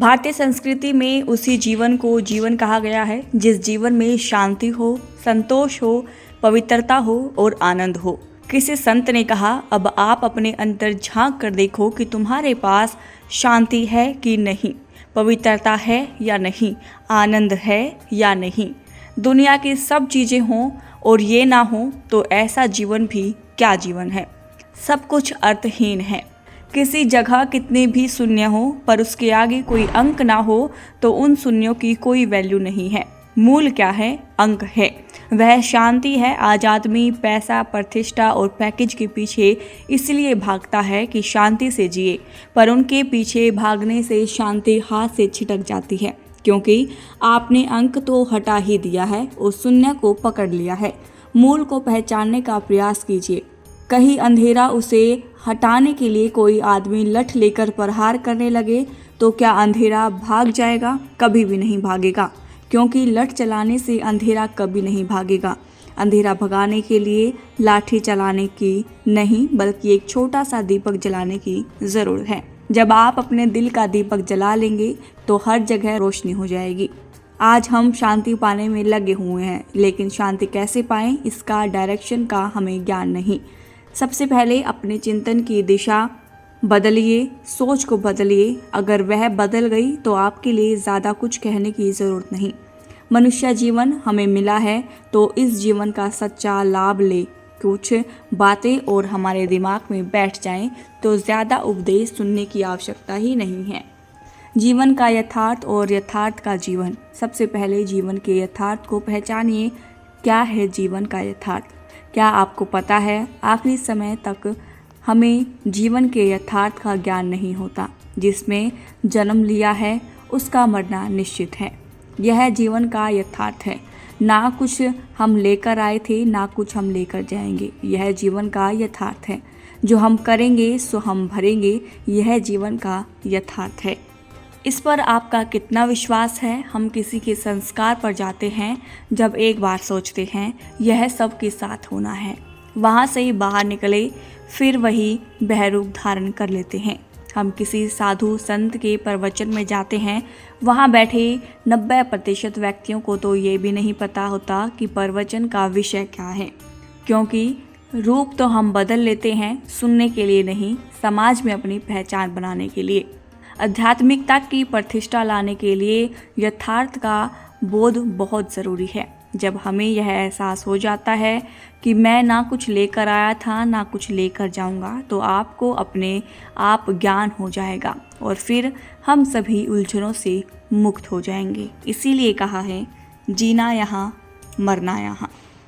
भारतीय संस्कृति में उसी जीवन को जीवन कहा गया है जिस जीवन में शांति हो, संतोष हो, पवित्रता हो और आनंद हो। किसी संत ने कहा, अब आप अपने अंदर झांक कर देखो कि तुम्हारे पास शांति है कि नहीं, पवित्रता है या नहीं, आनंद है या नहीं। दुनिया की सब चीज़ें हों और ये ना हो तो ऐसा जीवन भी क्या जीवन है। सब कुछ अर्थहीन है। किसी जगह कितने भी शून्य हो पर उसके आगे कोई अंक ना हो तो उन शून्यों की कोई वैल्यू नहीं है। मूल क्या है? अंक है, वह शांति है। आज आदमी पैसा, प्रतिष्ठा और पैकेज के पीछे इसलिए भागता है कि शांति से जिए, पर उनके पीछे भागने से शांति हाथ से छिटक जाती है, क्योंकि आपने अंक तो हटा ही दिया है और शून्य को पकड़ लिया है। मूल को पहचानने का प्रयास कीजिए। कहीं अंधेरा उसे हटाने के लिए कोई आदमी लठ लेकर प्रहार करने लगे तो क्या अंधेरा भाग जाएगा? कभी भी नहीं भागेगा, क्योंकि लठ चलाने से अंधेरा कभी नहीं भागेगा। अंधेरा भगाने के लिए लाठी चलाने की नहीं, बल्कि एक छोटा सा दीपक जलाने की ज़रूरत है। जब आप अपने दिल का दीपक जला लेंगे तो हर जगह रोशनी हो जाएगी। आज हम शांति पाने में लगे हुए हैं, लेकिन शांति कैसे पाएं, इसका डायरेक्शन का हमें ज्ञान नहीं। सबसे पहले अपने चिंतन की दिशा बदलिए, सोच को बदलिए। अगर वह बदल गई तो आपके लिए ज़्यादा कुछ कहने की ज़रूरत नहीं। मनुष्य जीवन हमें मिला है तो इस जीवन का सच्चा लाभ ले। कुछ बातें और हमारे दिमाग में बैठ जाएं तो ज़्यादा उपदेश सुनने की आवश्यकता ही नहीं है। जीवन का यथार्थ और यथार्थ का जीवन। सबसे पहले जीवन के यथार्थ को पहचानिए। क्या है जीवन का यथार्थ? क्या आपको पता है, आखिरी समय तक हमें जीवन के यथार्थ का ज्ञान नहीं होता। जिसमें जन्म लिया है उसका मरना निश्चित है। यह जीवन का यथार्थ है। ना कुछ हम लेकर आए थे, ना कुछ हम लेकर जाएंगे। यह जीवन का यथार्थ है। जो हम करेंगे सो हम भरेंगे। यह जीवन का यथार्थ है। इस पर आपका कितना विश्वास है? हम किसी के संस्कार पर जाते हैं जब एक बार सोचते हैं यह सबके साथ होना है, वहाँ से ही बाहर निकले फिर वही बहरूप धारण कर लेते हैं। हम किसी साधु संत के प्रवचन में जाते हैं, वहाँ बैठे 90% व्यक्तियों को तो ये भी नहीं पता होता कि प्रवचन का विषय क्या है, क्योंकि रूप तो हम बदल लेते हैं सुनने के लिए नहीं, समाज में अपनी पहचान बनाने के लिए। आध्यात्मिकता की प्रतिष्ठा लाने के लिए यथार्थ का बोध बहुत ज़रूरी है। जब हमें यह एहसास हो जाता है कि मैं ना कुछ लेकर आया था ना कुछ लेकर जाऊंगा, तो आपको अपने आप ज्ञान हो जाएगा और फिर हम सभी उलझनों से मुक्त हो जाएंगे। इसीलिए कहा है, जीना यहाँ मरना यहाँ।